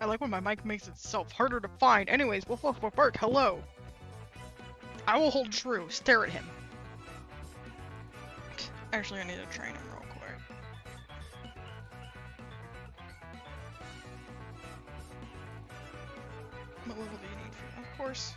I like when my mic makes itself harder to find. Anyways, woof woof woof bark, hello. I will hold true. Stare at him. Actually, I need to train him real quick. What level do you need for that? Of course.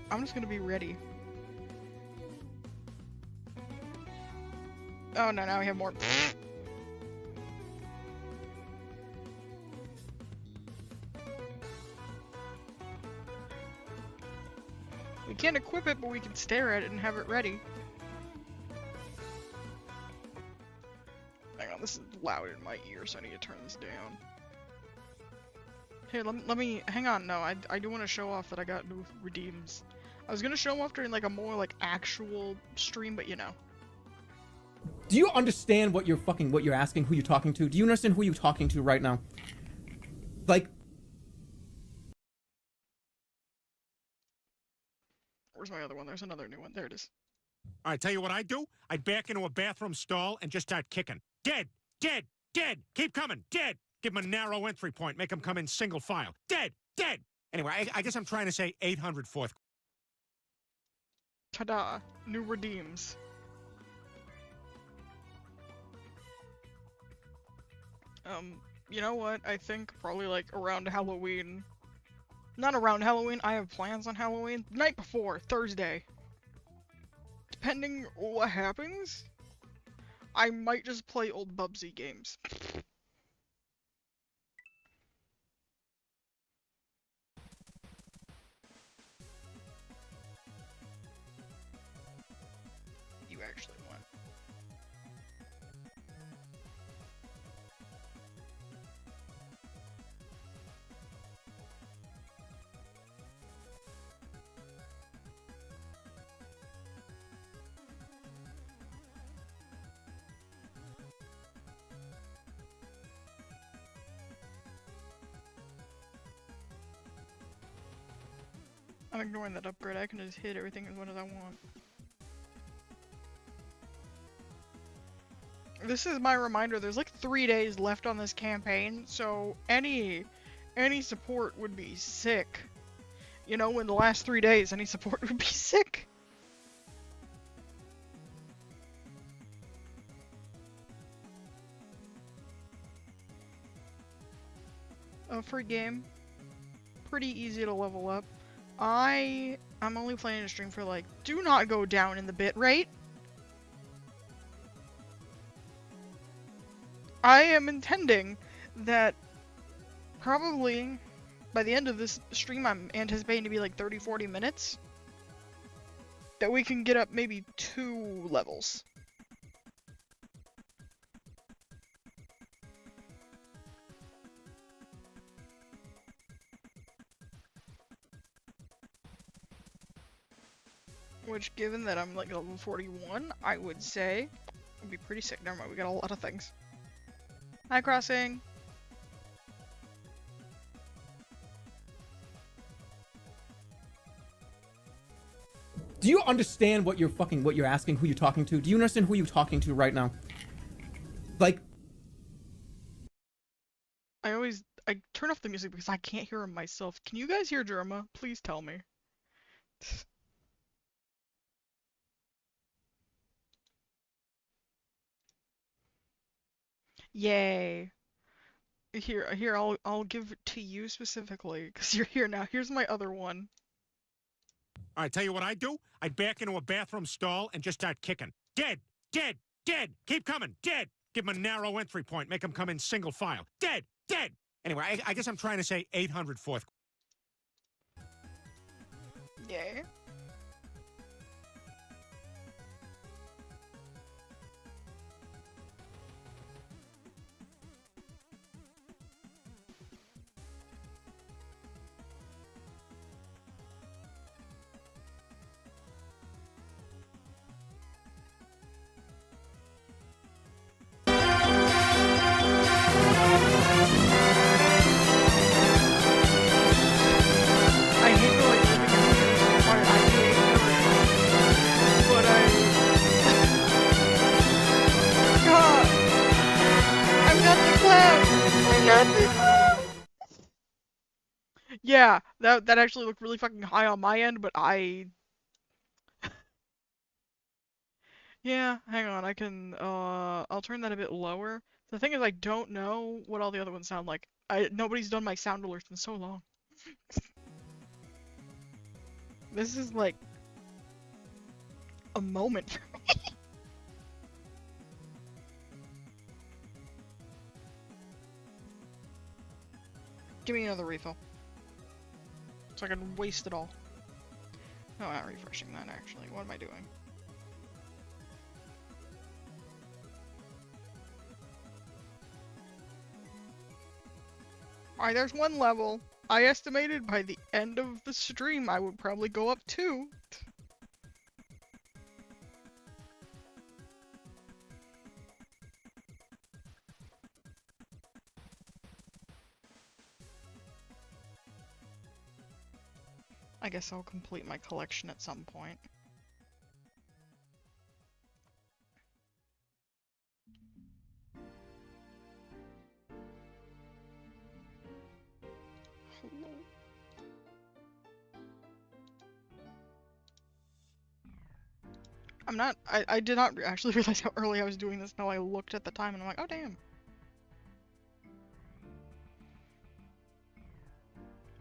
I'm just gonna be ready. Oh no, now we have more. We can't equip it, but we can stare at it and have it ready. Hang on, this is loud in my ear, so I need to turn this down. Here, let me, hang on, no, I do want to show off that I got new redeems. I was gonna show them off during like a more like actual stream, but you know. Do you understand what you're asking, who you're talking to? Do you understand who you're talking to right now? Like... Where's my other one? There's another new one. There it is. All right, tell you what I'd do? I'd back into a bathroom stall and just start kicking. Dead! Dead! Dead! Keep coming! Dead! Give them a narrow entry point. Make them come in single file. Dead! Dead! Anyway, I guess I'm trying to say 800 fourth. Ta-da! New redeems. You know what? I think probably like around Halloween. Not around Halloween, I have plans on Halloween. The night before, Thursday. Depending what happens, I might just play old Bubsy games. You actually want. I'm ignoring that upgrade, I can just hit everything as much as I want. This is my reminder, there's like 3 days left on this campaign, so any support would be sick. You know, in the last 3 days, any support would be sick. A free game. Pretty easy to level up. I'm only playing a stream for like, do not go down in the bit rate. I am intending that probably by the end of this stream I'm anticipating to be like 30-40 minutes. That we can get up maybe 2 levels. Which, given that I'm like level 41, I would say would be pretty sick. Never mind, we got a lot of things. Hi, Crossing. Do you understand what you're asking, who you're talking to? Do you understand who you're talking to right now? Like... I turn off the music because I can't hear him myself. Can you guys hear Germa? Please tell me. Yay. Here, I'll give it to you specifically, because you're here now. Here's my other one. All right, tell you what I'd do? I'd back into a bathroom stall and just start kicking. Dead! Dead! Dead! Keep coming! Dead! Give them a narrow entry point. Make them come in single file. Dead! Dead! Anyway, I guess I'm trying to say 800 fourth. Yay. Yeah, that actually looked really fucking high on my end, but yeah, hang on, I can I'll turn that a bit lower. The thing is I don't know what all the other ones sound like. Nobody's done my sound alerts in so long. This is like a moment for me. Give me another refill. So I can waste it all. No, not refreshing that actually. What am I doing? Alright, there's one level. I estimated by the end of the stream I would probably go up 2. I guess I'll complete my collection at some point. Hello. I did not actually realize how early I was doing this until I looked at the time and I'm like, oh damn.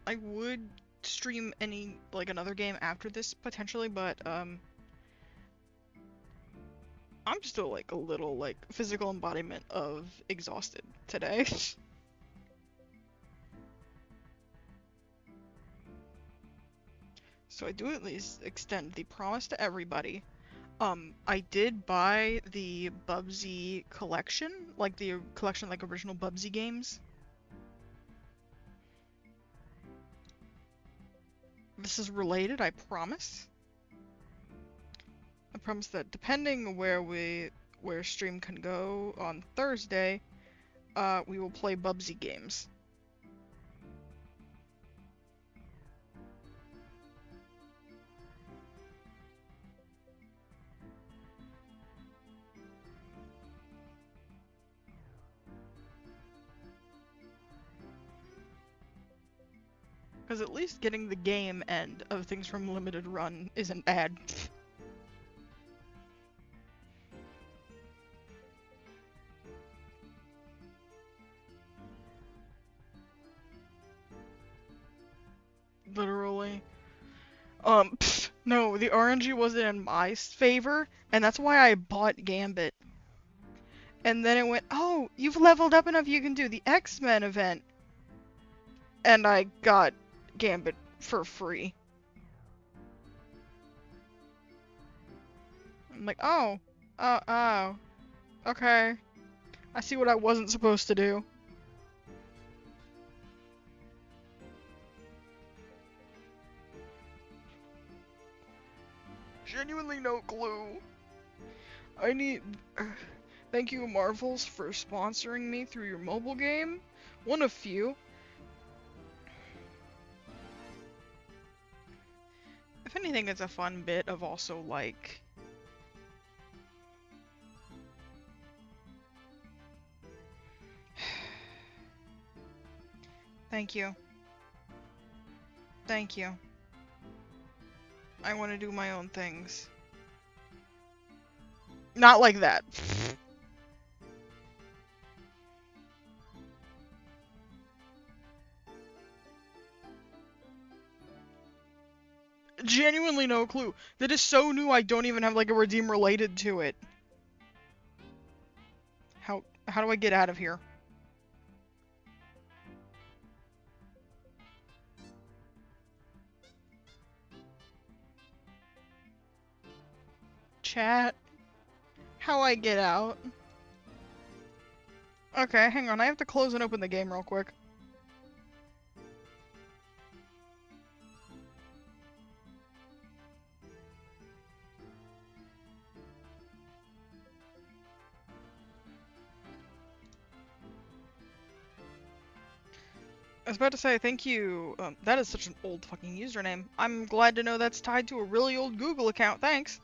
I would stream another game after this potentially, but I'm just a little physical embodiment of exhausted today. So I do at least extend the promise to everybody. I did buy the Bubsy collection, the collection original Bubsy games. This is related, I promise. I promise that depending where stream can go on Thursday, we will play Bubsy games. Because at least getting the game end of things from Limited Run isn't bad. Literally. No, the RNG wasn't in my favor, and that's why I bought Gambit. And then it went, oh, you've leveled up enough, you can do the X-Men event. And I got Gambit for free. I'm like, oh, okay. I see what I wasn't supposed to do. Genuinely no clue. Thank you, Marvels, for sponsoring me through your mobile game. One of few. If anything, it's a fun bit of also, Thank you. Thank you. I want to do my own things. Not like that. Genuinely no clue. That is so new I don't even have a redeem related to it. How do I get out of here? Chat. How I get out? Okay, hang on. I have to close and open the game real quick. I was about to say, thank you. That is such an old fucking username. I'm glad to know that's tied to a really old Google account. Thanks.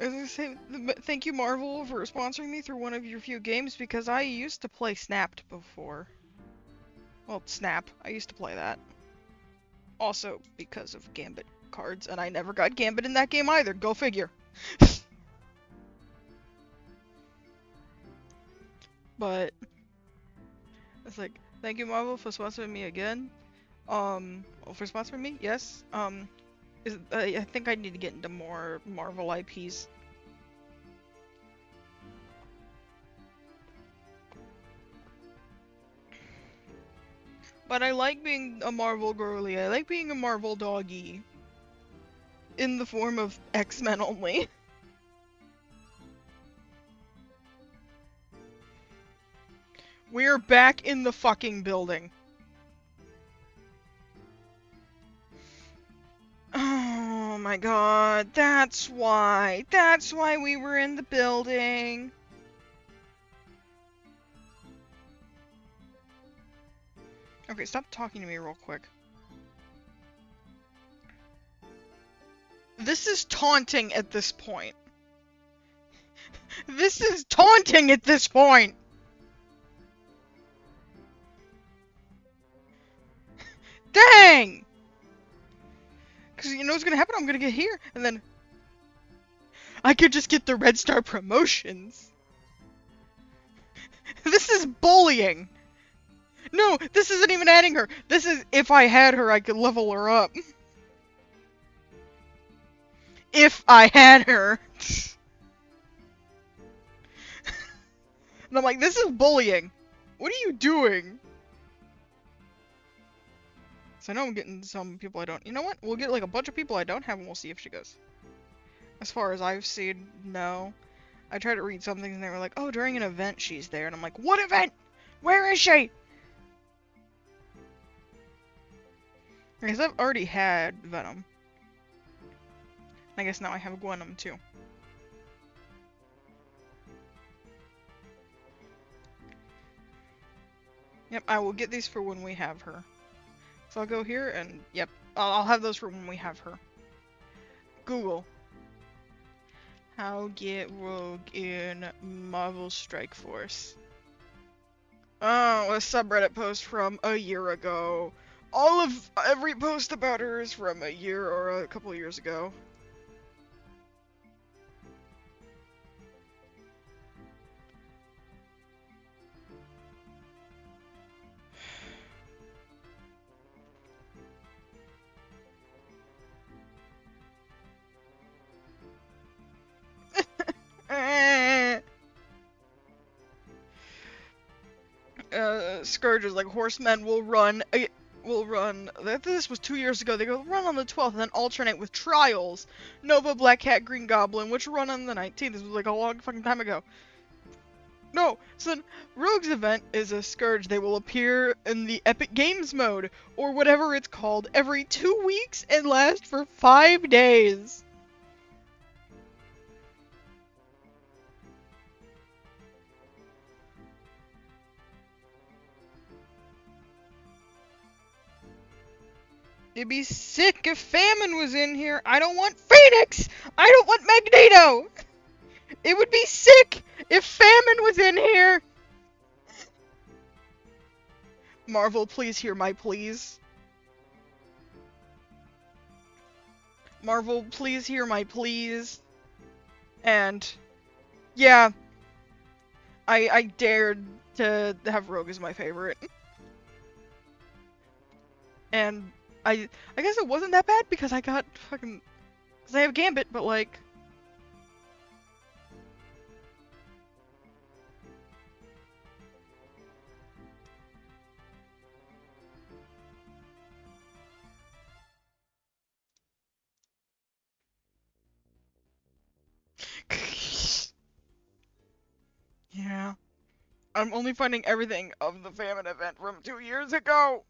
I was gonna say, thank you, Marvel, for sponsoring me through one of your few games because I used to play Snapped before. Well, Snap. I used to play that. Also because of Gambit cards, and I never got Gambit in that game either. Go figure. But it's like, thank you Marvel for sponsoring me again. For sponsoring me, yes. I think I need to get into more Marvel IPs. But I like being a Marvel girly. I like being a Marvel doggy. In the form of X-Men only. We're back in the fucking building. Oh my god, that's why. That's why we were in the building. Okay, stop talking to me real quick. This is taunting at this point. This is taunting at this point! Dang! Because you know what's gonna happen? I'm gonna get here, and then I could just get the Red Star promotions. This is bullying! No, this isn't even adding her! This is, if I had her, I could level her up. If I had her! And I'm like, this is bullying! What are you doing? So I know I'm getting some people I don't. You know what? We'll get like a bunch of people I don't have and we'll see if she goes. As far as I've seen, no. I tried to read some things and they were like, oh, during an event she's there. And I'm like, what event? Where is she? Because I've already had Venom. I guess now I have Gwenom too. Yep, I will get these for when we have her. So I'll go here and, yep, I'll have those for when we have her. Google. How get Rogue in Marvel Strike Force? Oh, a subreddit post from a year ago. Every post about her is from a year or a couple years ago. Scourge is like, horsemen will run. This was 2 years ago. They go run on the 12th and then alternate with Trials, Nova, Black Cat, Green Goblin, which run on the 19th. This was like a long fucking time ago. No, so then Rogue's event is a Scourge. They will appear in the Epic Games mode, or whatever it's called, every 2 weeks and last for 5 days. It'd be sick if Famine was in here. I don't want Phoenix! I don't want Magneto! It would be sick if Famine was in here! Marvel, please hear my pleas. Marvel, please hear my pleas. And, yeah. I dared to have Rogue as my favorite. And I guess it wasn't that bad because I got fucking... Because I have Gambit, but like... Yeah. I'm only finding everything of the Famine event from 2 years ago!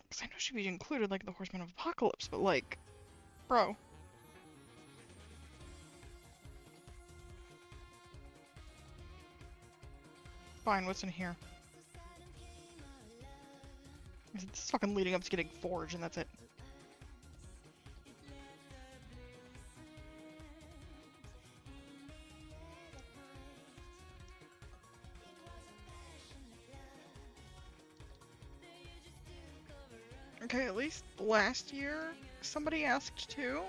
Because I know she'd be included, like, the Horsemen of Apocalypse, but, like, bro. Fine, what's in here? It's fucking leading up to getting forged, and that's it. Okay, at least last year somebody asked too.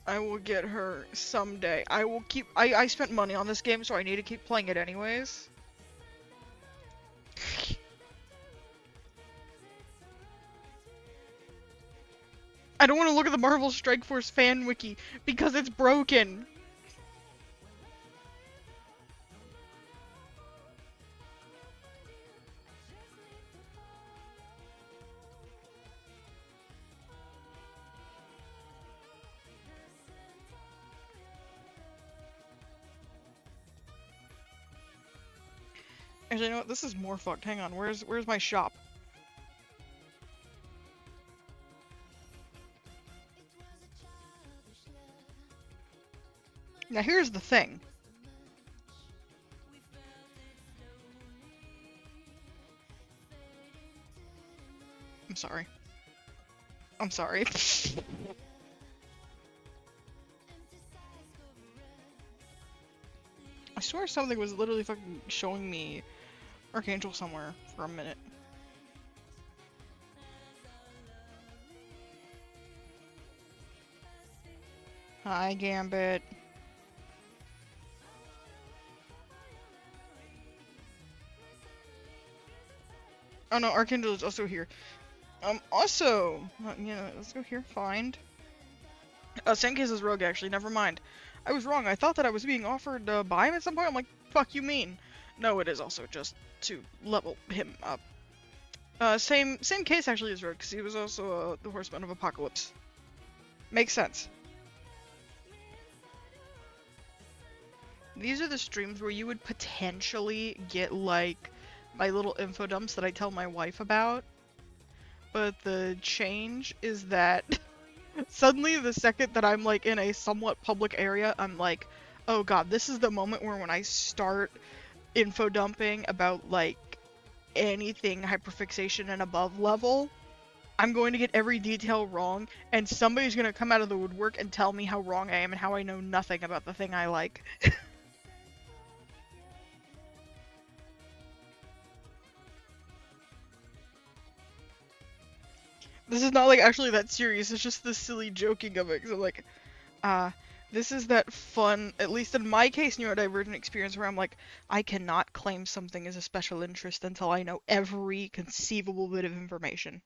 I will get her someday. I will keep. I spent money on this game, so I need to keep playing it anyways. I don't want to look at the Marvel Strike Force fan wiki because it's broken. Actually, you know what? This is more fucked. Hang on. Where's my shop? Now here's the thing. I'm sorry. I'm sorry. I swear something was literally fucking showing me Archangel somewhere for a minute. Hi, Gambit. Oh no, Archangel is also here. Also, you know, let's go here, find. Same case as Rogue, actually, never mind. I was wrong, I thought that I was being offered to buy him at some point, I'm like, fuck you mean? No, it is also just to level him up. Same case actually as Rogue, because he was also the Horseman of Apocalypse. Makes sense. These are the streams where you would potentially get, like, my little info dumps that I tell my wife about. But the change is that suddenly the second that I'm, like, in a somewhat public area, I'm like, oh god, this is the moment where when I start info dumping about, like, anything hyperfixation and above level, I'm going to get every detail wrong, and somebody's going to come out of the woodwork and tell me how wrong I am and how I know nothing about the thing I like. This is not, like, actually that serious, it's just the silly joking of it, because I'm like, this is that fun, at least in my case, neurodivergent experience where I'm like, I cannot claim something as a special interest until I know every conceivable bit of information.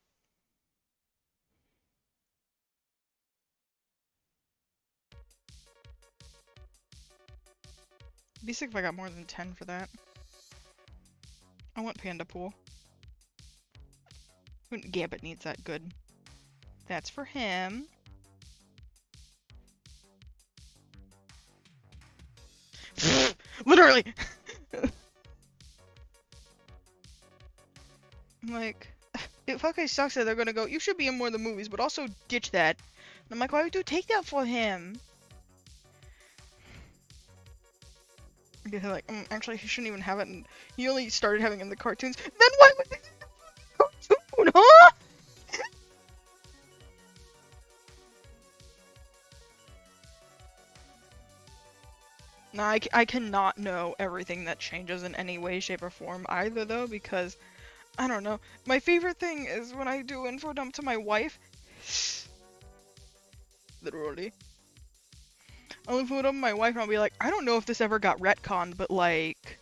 It'd be sick if I got more than 10 for that. I want Panda Pool. Gambit needs that good. That's for him. Literally! I'm like, it fucking sucks that they're gonna go, you should be in more of the movies, but also ditch that. And I'm like, why would you take that for him? They're like, actually, he shouldn't even have it, and he only started having it in the cartoons. Then why would they cartoon, huh? No, I cannot know everything that changes in any way, shape, or form either, though, because, I don't know. My favorite thing is when I do info dump to my wife. Literally. I'll info dump my wife and I'll be like, I don't know if this ever got retconned, but, like,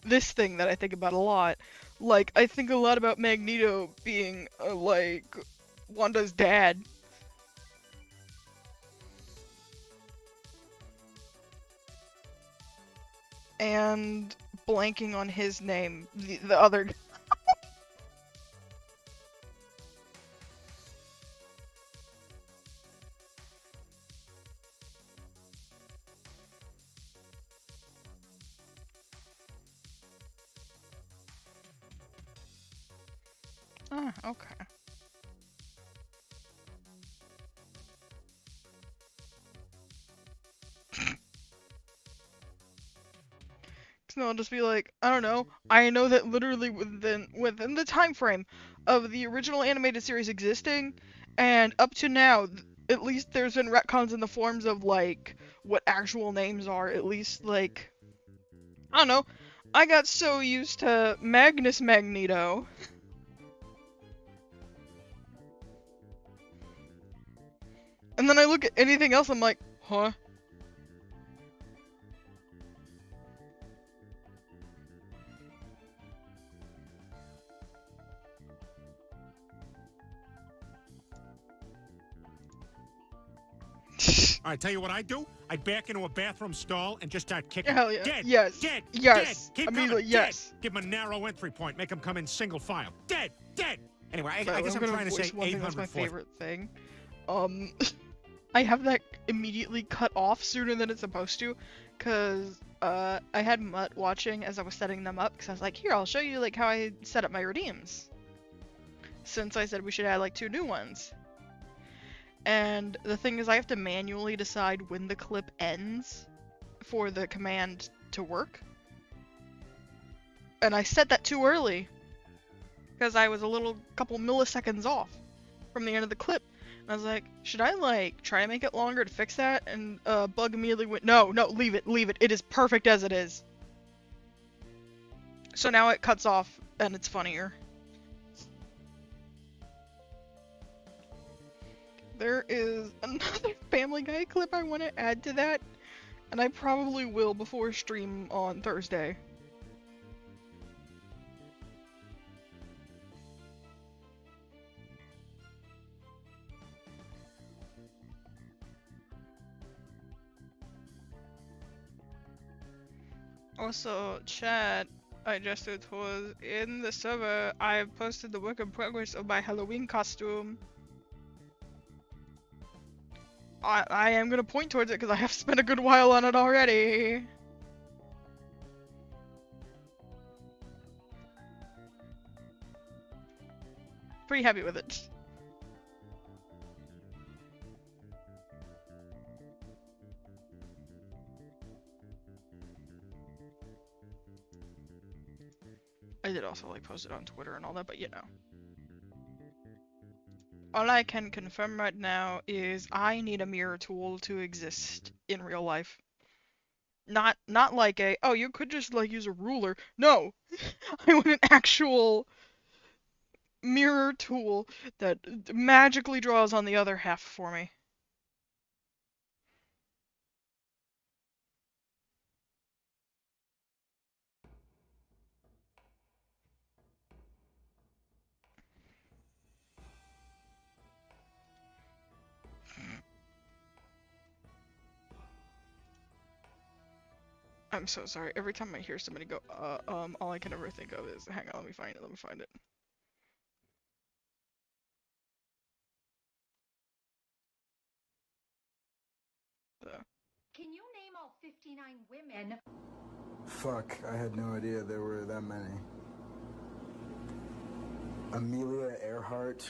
this thing that I think about a lot. Like, I think a lot about Magneto being, like, Wanda's dad. And blanking on his name, the other. Ah, okay. No, I'll just be like, I don't know. I know that literally within the time frame of the original animated series existing, and up to now, at least there's been retcons in the forms of, like, what actual names are. At least, like, I don't know. I got so used to Magnus Magneto. And then I look at anything else, I'm like, huh? All right, tell you what I'd do? I'd back into a bathroom stall and just start kicking. Hell yeah. Dead. Yes. Dead. Yes. Dead. Keep Immediately, coming. yes. Dead. Give them a narrow entry point. Make them come in single file. Dead. Dead. Anyway, I But guess I'm gonna trying to say voice one thing that's my 804th. favorite thing. I have that immediately cut off sooner than it's supposed to, cause I had Mutt watching as I was setting them up, because I was like, here, I'll show you like how I set up my redeems. Since I said we should add like 2 new ones. And the thing is, I have to manually decide when the clip ends for the command to work. And I set that too early, because I was a couple milliseconds off from the end of the clip. And I was like, should I like try to make it longer to fix that? And Bug immediately went, no, leave it. It is perfect as it is. So now it cuts off and it's funnier. There is another Family Guy clip I want to add to that, and I probably will before stream on Thursday. Also, chat, I just was in the server, I posted the work in progress of my Halloween costume. I am gonna point towards it because I have spent a good while on it already. Pretty happy with it. I did also like post it on Twitter and all that, but you know. All I can confirm right now is I need a mirror tool to exist in real life. Not like a, oh, you could just like use a ruler. No! I want an actual mirror tool that magically draws on the other half for me. I'm so sorry. Every time I hear somebody go, all I can ever think of is, hang on, let me find it. Can you name all 59 women? Fuck, I had no idea there were that many. Amelia Earhart.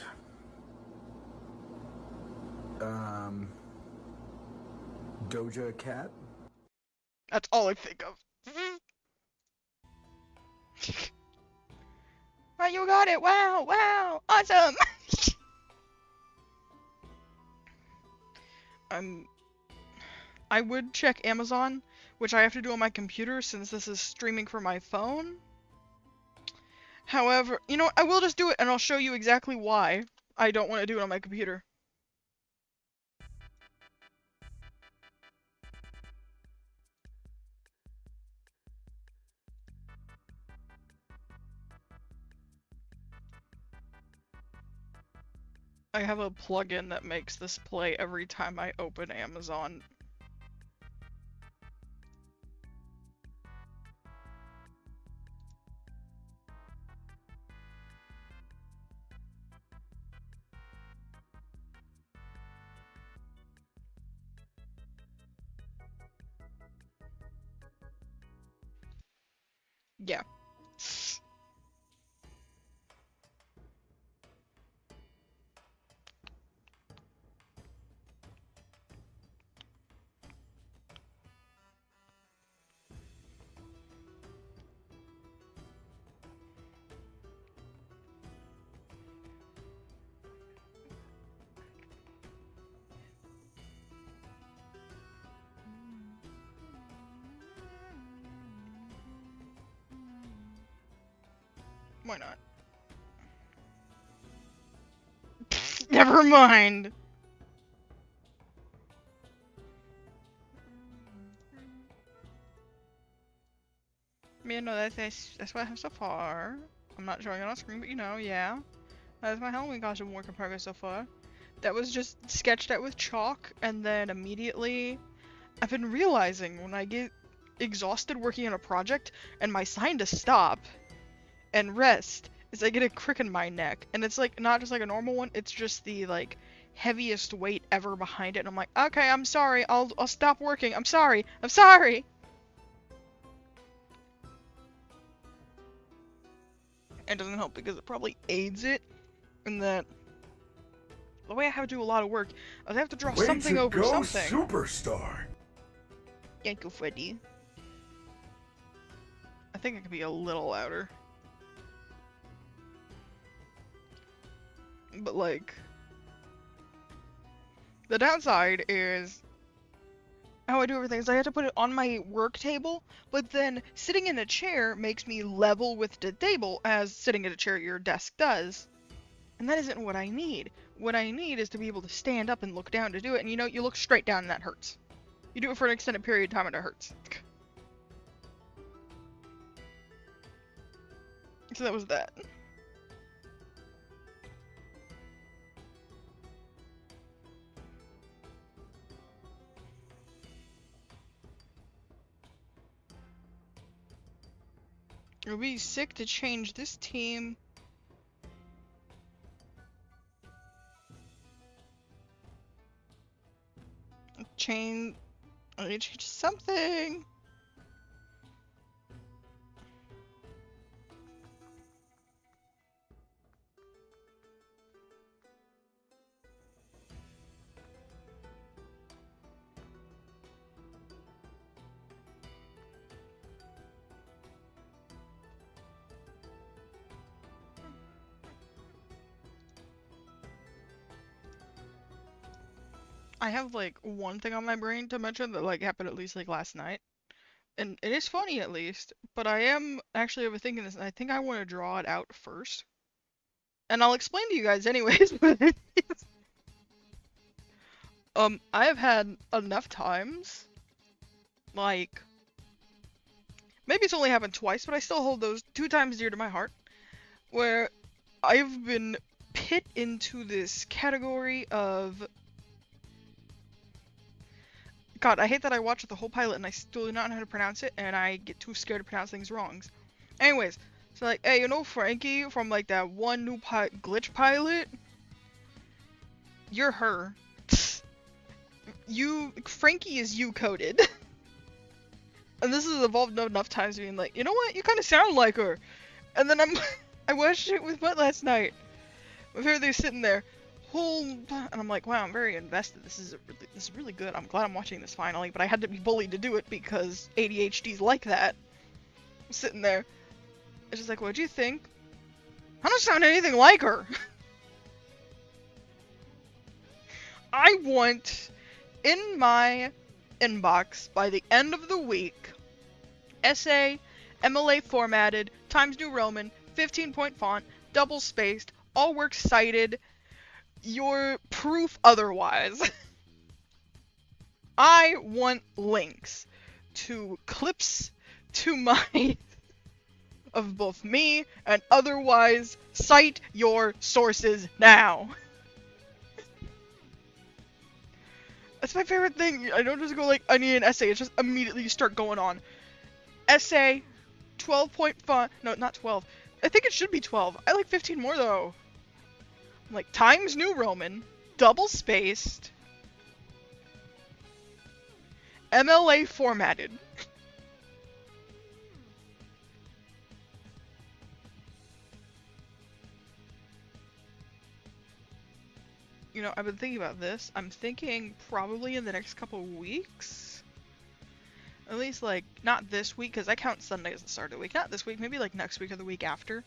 Doja Cat. That's all I think of. Oh, you got it! Wow! Awesome! I would check Amazon, which I have to do on my computer since this is streaming from my phone. However, you know what? I will just do it and I'll show you exactly why I don't want to do it on my computer. I have a plugin that makes this play every time I open Amazon. Yeah. Why not? Never mind. Yeah, no, that's what I have so far. I'm not showing it on screen, but you know, yeah. That's my Halloween costume work in progress so far. That was just sketched out with chalk, and then immediately I've been realizing when I get exhausted working on a project and my sign to stop and rest is I get a crick in my neck. And it's like not just like a normal one, it's just the like heaviest weight ever behind it. And I'm like, okay, I'm sorry, I'll stop working. I'm sorry. I'm sorry. It doesn't help because it probably aids it in that the way I have to do a lot of work, I have to draw something over something. Superstar. Thank you, Freddy. I think it could be a little louder. But like, the downside is how I do everything is I have to put it on my work table, but then sitting in a chair makes me level with the table as sitting at a chair at your desk does. And that isn't what I need. What I need is to be able to stand up and look down to do it, and you know, you look straight down and that hurts. You do it for an extended period of time and it hurts. So that was that. It would be sick to change this team. I need to change something. I have like one thing on my brain to mention that like happened at least like last night. And it is funny at least, but I am actually overthinking this and I think I want to draw it out first. And I'll explain to you guys anyways, but I have had enough times, like, maybe it's only happened twice, but I still hold those 2 times dear to my heart, where I've been put into this category of, God, I hate that I watched the whole pilot and I still do not know how to pronounce it, and I get too scared to pronounce things wrong. Anyways, so like, hey, you know Frankie from like that one new glitch pilot? You're her. Frankie is you coded. And this has evolved enough times being like, you know what? You kind of sound like her. And then I watched it with Mutt last night. With her, they're sitting there, and I'm like, wow, I'm very invested. This is really good. I'm glad I'm watching this finally. But I had to be bullied to do it because ADHD's like that. I'm sitting there. It's just like, what'd you think? I don't sound anything like her. I want in my inbox by the end of the week, essay, MLA formatted, Times New Roman, 15-point font, double spaced, all works cited, your proof otherwise. I want links to clips to my of both me and otherwise. Cite your sources now. That's my favorite thing. I don't just go like, I need an essay. It's just immediately you start going on. Essay, 12-point font. No, not 12. I think it should be 12. I like 15 more though. Like Times New Roman, double spaced, MLA formatted. You know, I've been thinking about this. I'm thinking probably in the next couple weeks. At least, like, not this week, because I count Sunday as the start of the week. Not this week, maybe, like, next week or the week after.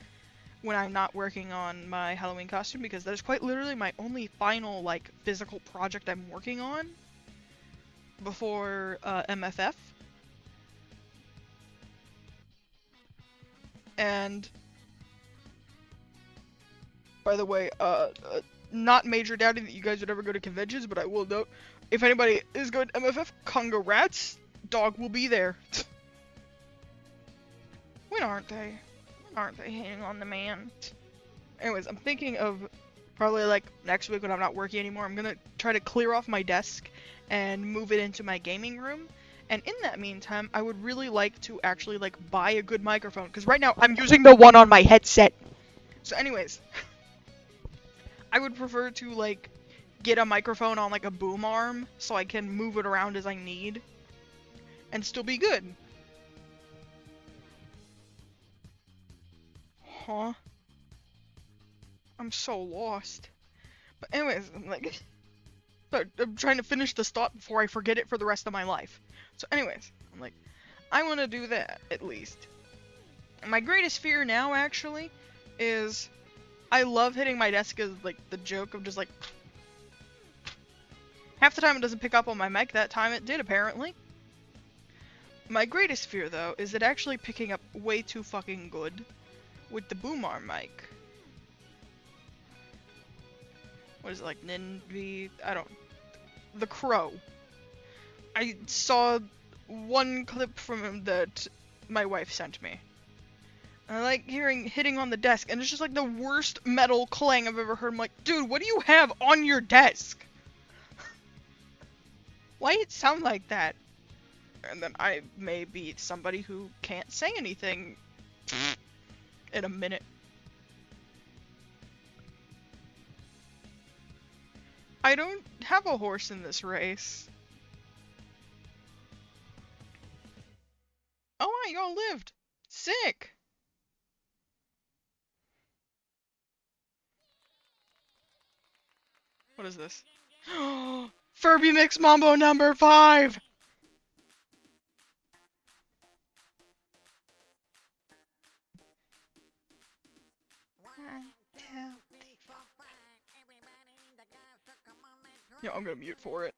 When I'm not working on my Halloween costume, because that is quite literally my only final, like, physical project I'm working on before MFF. And By the way, not major doubting that you guys would ever go to conventions, but I will note, if anybody is going to MFF, congrats, dog will be there. When aren't they? When aren't they hating on the man? Anyways, I'm thinking of probably like next week when I'm not working anymore, I'm gonna try to clear off my desk and move it into my gaming room. And in that meantime, I would really like to actually like buy a good microphone, because right now I'm using the one on my headset. So anyways, I would prefer to like get a microphone on like a boom arm so I can move it around as I need and still be good. Huh? I'm so lost. But anyways, I'm like, I'm trying to finish this thought before I forget it for the rest of my life. So anyways, I'm like, I want to do that at least. My greatest fear now actually is I love hitting my desk as like the joke of just like half the time it doesn't pick up on my mic. That time it did apparently. My greatest fear though is it actually picking up way too fucking good with the boom arm mic. What is it, like Ninvi? I don't... The Crow. I saw one clip from him that my wife sent me. And I like hitting on the desk, and it's just like the worst metal clang I've ever heard. I'm like, dude, what do you have on your desk? Why it sound like that? And then I may be somebody who can't say anything in a minute. I don't have a horse in this race. Oh, wow, y'all lived. Sick. What is this? Furby Mix Mambo number 5! Yo, I'm gonna mute for it.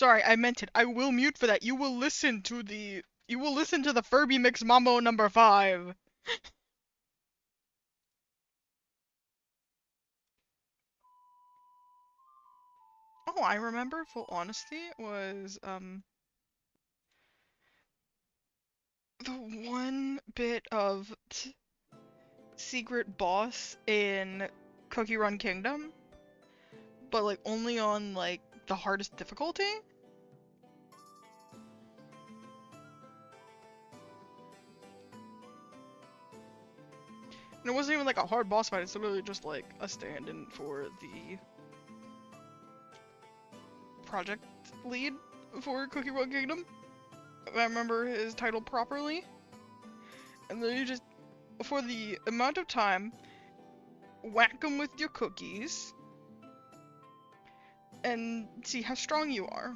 Sorry, I meant it. I will mute for that. You will listen to the Furby Mix Mambo number 5. Oh, I remember, full honesty, was the one bit of secret boss in Cookie Run Kingdom, but like only on like the hardest difficulty. And it wasn't even like a hard boss fight, it's literally just like a stand-in for the project lead for Cookie Run Kingdom. If I remember his title properly. And then you just, for the amount of time, whack them with your cookies and see how strong you are.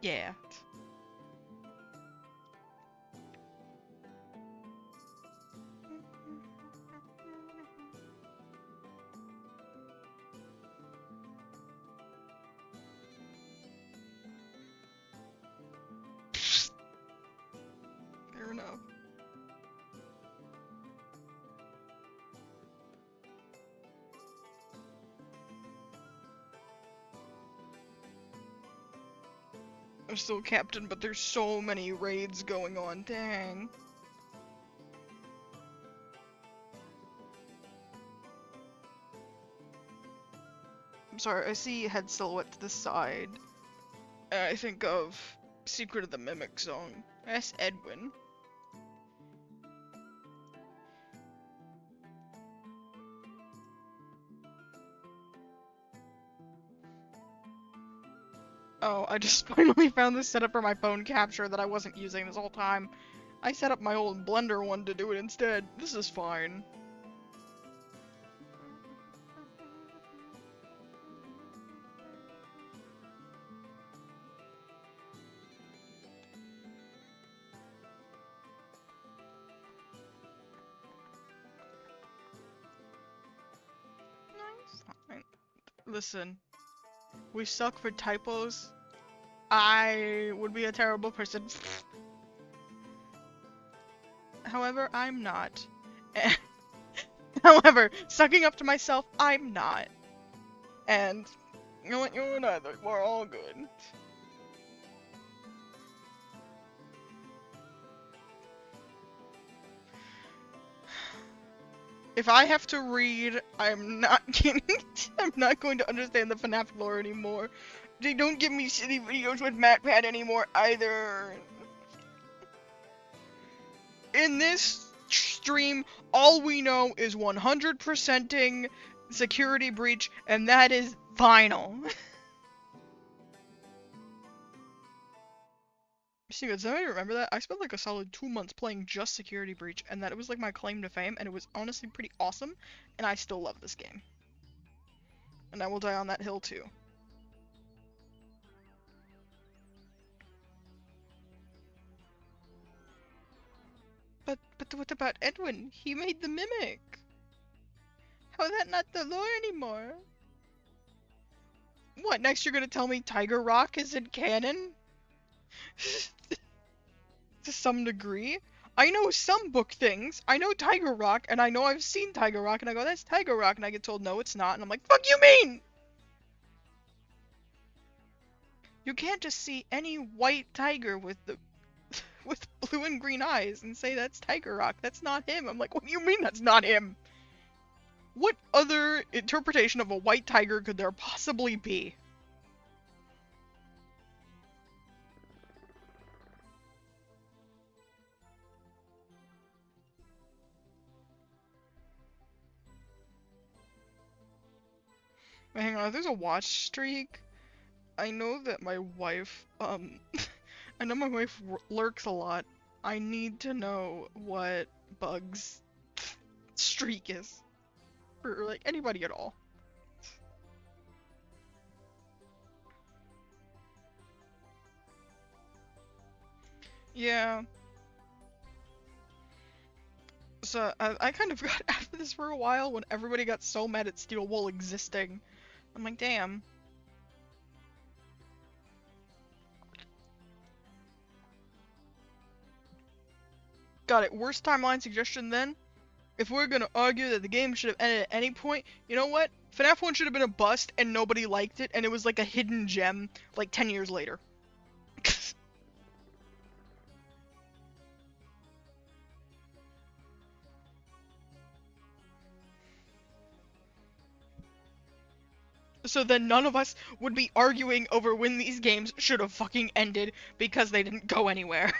Yeah. Fair enough. I'm still captain, but there's so many raids going on, dang. I'm sorry, I see head silhouette to the side. I think of Secret of the Mimic Zone. That's Edwin. Oh, I just finally found this setup for my phone capture that I wasn't using this whole time. I set up my old Blender one to do it instead. This is fine. Fine. Listen, we suck for typos. I would be a terrible person. However, I'm not. However, sucking up to myself, I'm not. And you know what, you and I, we're all good. If I have to read, I'm not I'm not going to understand the FNAF lore anymore. They don't give me shitty videos with MatPat anymore either. In this stream, all we know is 100%ing security breach, and that is final. See, does anybody remember that? I spent like a solid 2 months playing just Security Breach, and that it was like my claim to fame, and it was honestly pretty awesome, and I still love this game. And I will die on that hill too. But what about Edwin? He made the mimic! How is that not the lore anymore? What, next you're gonna tell me Tiger Rock isn't canon? To some degree. I know some book things. I know Tiger Rock, and I know I've seen Tiger Rock, and I go, that's Tiger Rock, and I get told, no, it's not, and I'm like, fuck you mean? You can't just see any white tiger with the with blue and green eyes and say that's Tiger Rock. That's not him. I'm like, what do you mean that's not him? What other interpretation of a white tiger could there possibly be? Hang on, if there's a watch streak, I know that my wife, I know my wife lurks a lot. I need to know what Bug's streak is. Or, like, anybody at all. Yeah. So, I kind of got after this for a while when everybody got so mad at Steel Wool existing. I'm like, damn. Got it. Worst timeline suggestion then? If we're gonna argue that the game should have ended at any point, you know what? FNAF 1 should have been a bust and nobody liked it, and it was like a hidden gem like 10 years later. So then none of us would be arguing over when these games should have fucking ended because they didn't go anywhere.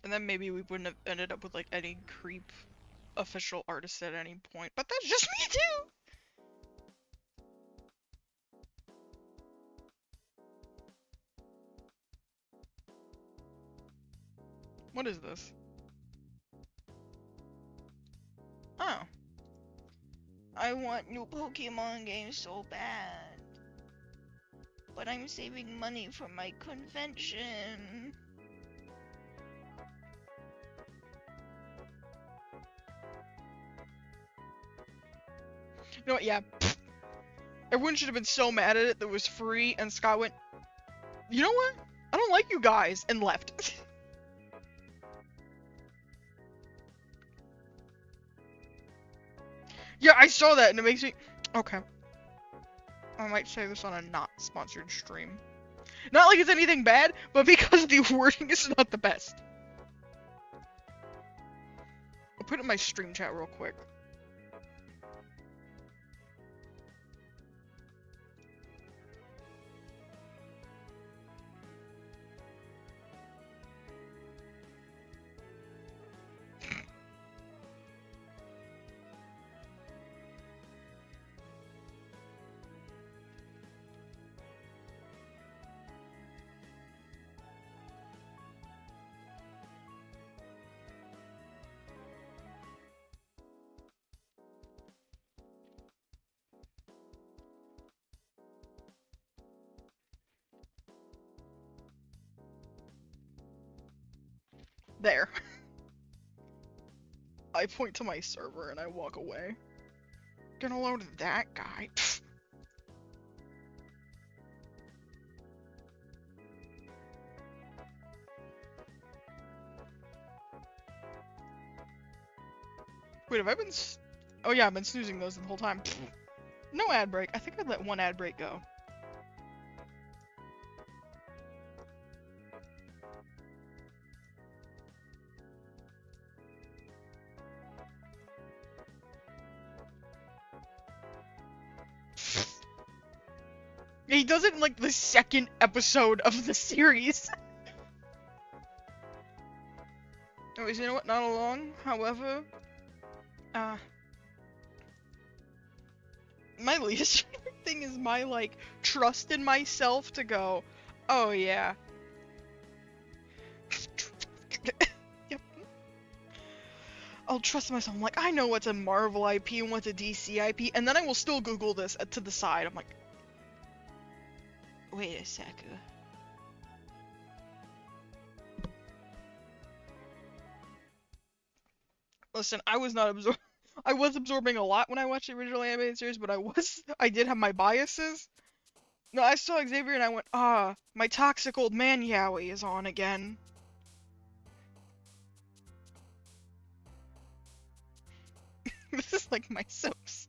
And then maybe we wouldn't have ended up with like any creep official artist at any point. But that's just me too! What is this? Oh. I want new Pokemon games so bad. But I'm saving money for my convention. You know what, yeah. Everyone should have been so mad at it that it was free, and Scott went, you know what? I don't like you guys, and left. Yeah, I saw that, and it makes me... Okay. I might say this on a not sponsored stream. Not like it's anything bad, but because the wording is not the best. I'll put it in my stream chat real quick. There. I point to my server and I walk away. Gonna load that guy. Wait, have I been oh yeah, I've been snoozing those the whole time. No ad break. I think I let one ad break go. He does it in like the second episode of the series. Anyways, you know what? Not along. However, my least favorite thing is my like trust in myself to go, oh yeah. Yep. I'll trust myself. I'm like, I know what's a Marvel IP and what's a DC IP, and then I will still Google this to the side. I'm like, wait a sec. Listen, I was not I was absorbing a lot when I watched the original animated series, but I did have my biases. No, I saw Xavier and I went, my toxic old man Yowie is on again. This is like my soaps.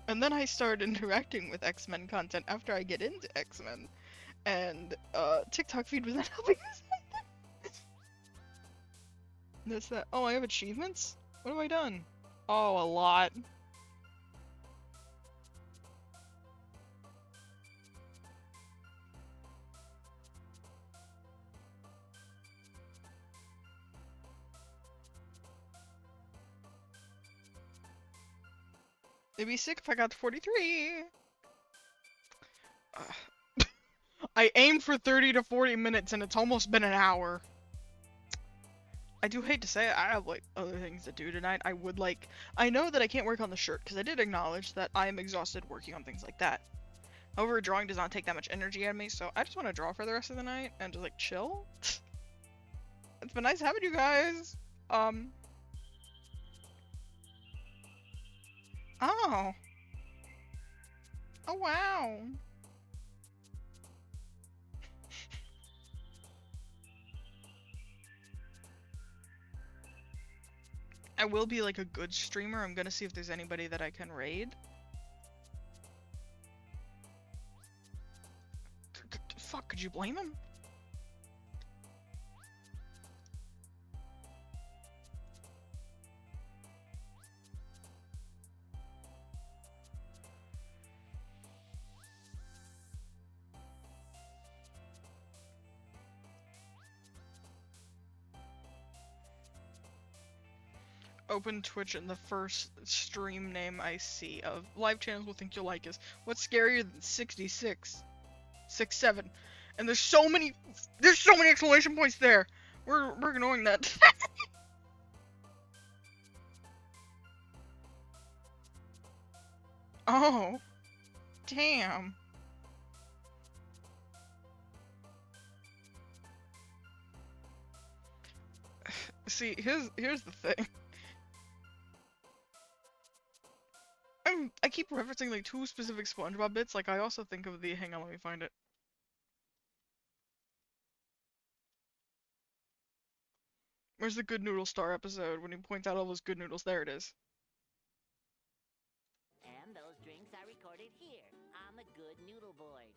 And then I started interacting with X-Men content after I get into X-Men. And, TikTok feed was not helping us either. That's that. Oh, I have achievements? What have I done? Oh, a lot. It'd be sick if I got to 43. I aimed for 30 to 40 minutes and it's almost been an hour. I do hate to say it, I have like other things to do tonight. I know that I can't work on the shirt because I did acknowledge that I am exhausted working on things like that. However, drawing does not take that much energy out of me, so I just want to draw for the rest of the night and just like chill. It's been nice having you guys. Oh. Oh wow. I will be like a good streamer. I'm gonna see if there's anybody that I can raid. Fuck, could you blame him? Open Twitch and the first stream name I see of live channels will think you'll like is what's scarier than 66? 67. And there's so many exclamation points there. We're ignoring that. Oh. Damn. See, here's the thing. I keep referencing like 2 specific SpongeBob bits, like I also think of the, hang on, let me find it. Where's the Good Noodle Star episode when he points out all those good noodles? There it is. And those drinks are recorded here on the Good Noodle Board.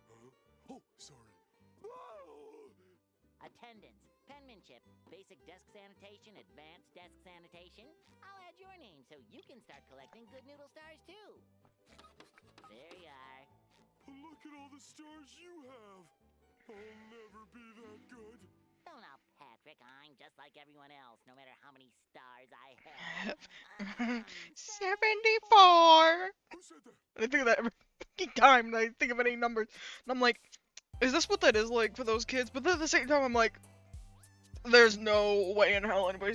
Huh? Oh, sorry. Whoa! Attendance, penmanship, basic desk sanitation, advanced desk sanitation. I'll add your name so you can start collecting Good Noodle Stars too. There you are. Look at all the stars you have. I'll never be that good. Oh, now, Patrick, I'm just like everyone else, no matter how many stars I have. 74! Who said that? I think of that every fucking time that I think of any numbers. And I'm like, is this what that is like for those kids? But then at the same time, I'm like, there's no way in hell anybody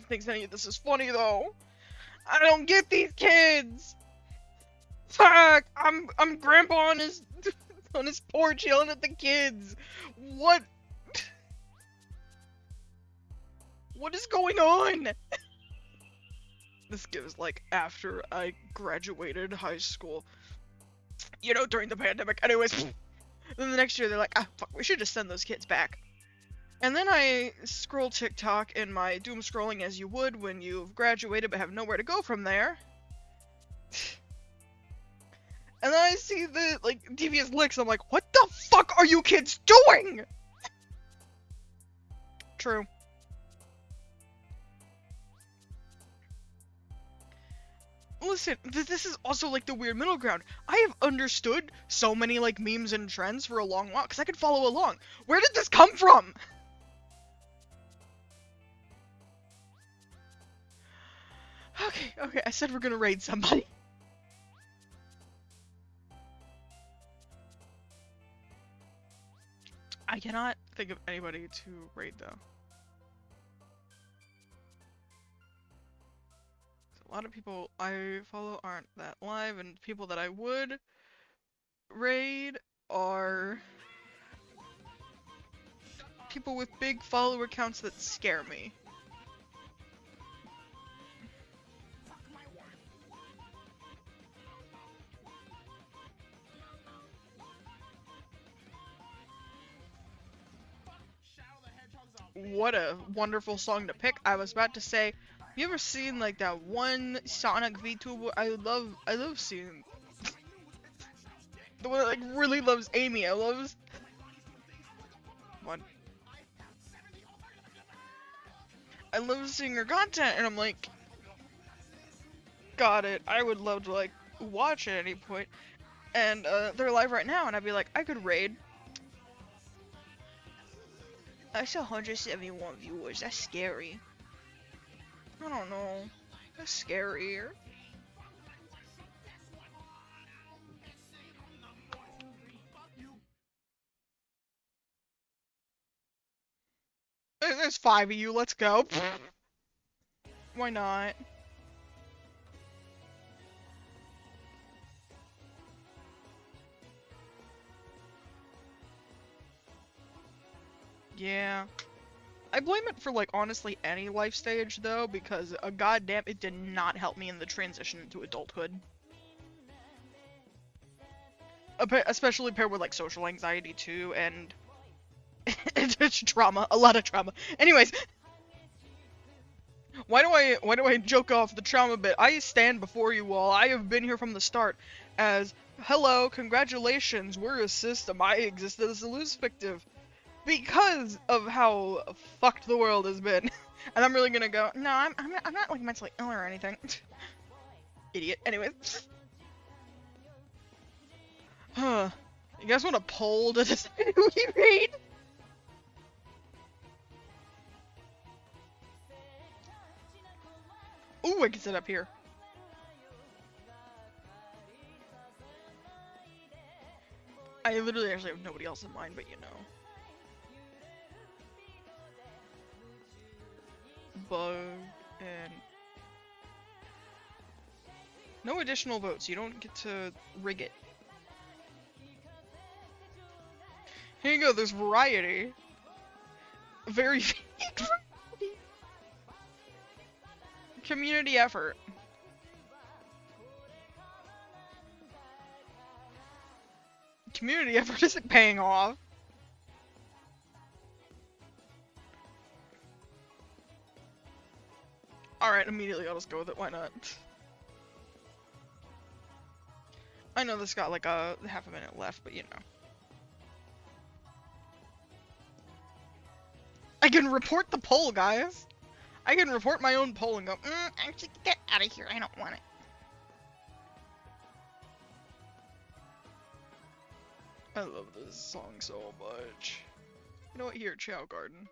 thinks any of this is funny, though. I don't get these kids! Fuck! I'm grandpa on his porch yelling at the kids! What? What is going on? This gives like after I graduated high school. You know, during the pandemic. Anyways, then the next year they're like, ah, fuck, we should just send those kids back. And then I scroll TikTok in my doom scrolling as you would when you've graduated but have nowhere to go from there. And then I see the, like, devious licks. I'm like, what the fuck are you kids doing? True. Listen, this is also like the weird middle ground. I have understood so many like memes and trends for a long while because I could follow along. Where did this come from? Okay, I said we're gonna raid somebody. I cannot think of anybody to raid though. A lot of people I follow aren't that live, and people that I would raid are people with big follower counts that scare me. What a wonderful song to pick. I was about to say, you ever seen like that one Sonic VTuber? I love seeing the one that like really loves Amy. I love seeing her content, and I'm like, got it. I would love to like watch at any point, and they're live right now, and I'd be like, I could raid. I saw 171 viewers. That's scary. I don't know. That's scarier. There's 5 of you, let's go. Why not? Yeah. I blame it for, like, honestly any life stage, though, because goddamn, it did not help me in the transition into adulthood. Especially paired with, like, social anxiety, too, and it's trauma. A lot of trauma. Anyways, why do I joke off the trauma bit? I stand before you all. I have been here from the start as, hello, congratulations, we're a system. I existed as a loose fictive. Because of how fucked the world has been. And I'm really gonna go, no, I'm not like mentally ill or anything. Idiot. Anyways. Huh. You guys want a poll to decide who we read? Ooh, I can sit up here. I literally actually have nobody else in mind, but you know. Bug and no additional votes. You don't get to rig it. Here you go. There's variety. Very variety. Community effort. Community effort isn't paying off. Alright, immediately I'll just go with it, why not? I know this got like a half a minute left, but you know. I can report the poll, guys! I can report my own poll and go, actually get out of here, I don't want it. I love this song so much. You know what, here, Chow Garden.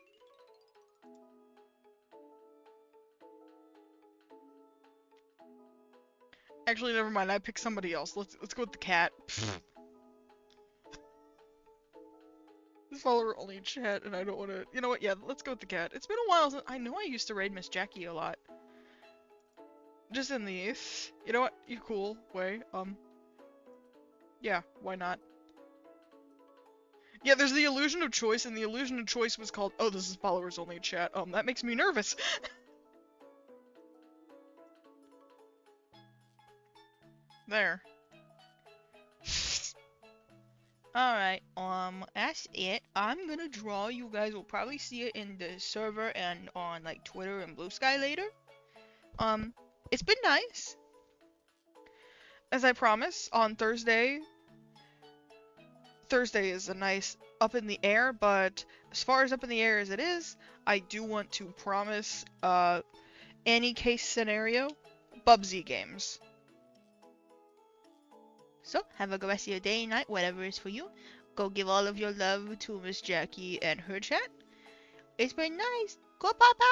Actually, never mind. I picked somebody else. Let's go with the cat. This follower only chat, and I don't want to. You know what? Yeah, let's go with the cat. It's been a while since I know I used to raid Miss Jackie a lot. Just in the you know what? You cool way. Yeah, why not? Yeah, there's the illusion of choice, and the illusion of choice was called. Oh, this is followers only chat. That makes me nervous. There. Alright, that's it. I'm gonna draw. You guys will probably see it in the server and on, like, Twitter and Blue Sky later. It's been nice. As I promised, on Thursday is a nice up in the air, but as far as up in the air as it is, I do want to promise, any case scenario, Bubsy games. So, have a good rest of your day, night, whatever it is for you. Go give all of your love to Miss Jackie and her chat. It's been nice. Go Papa!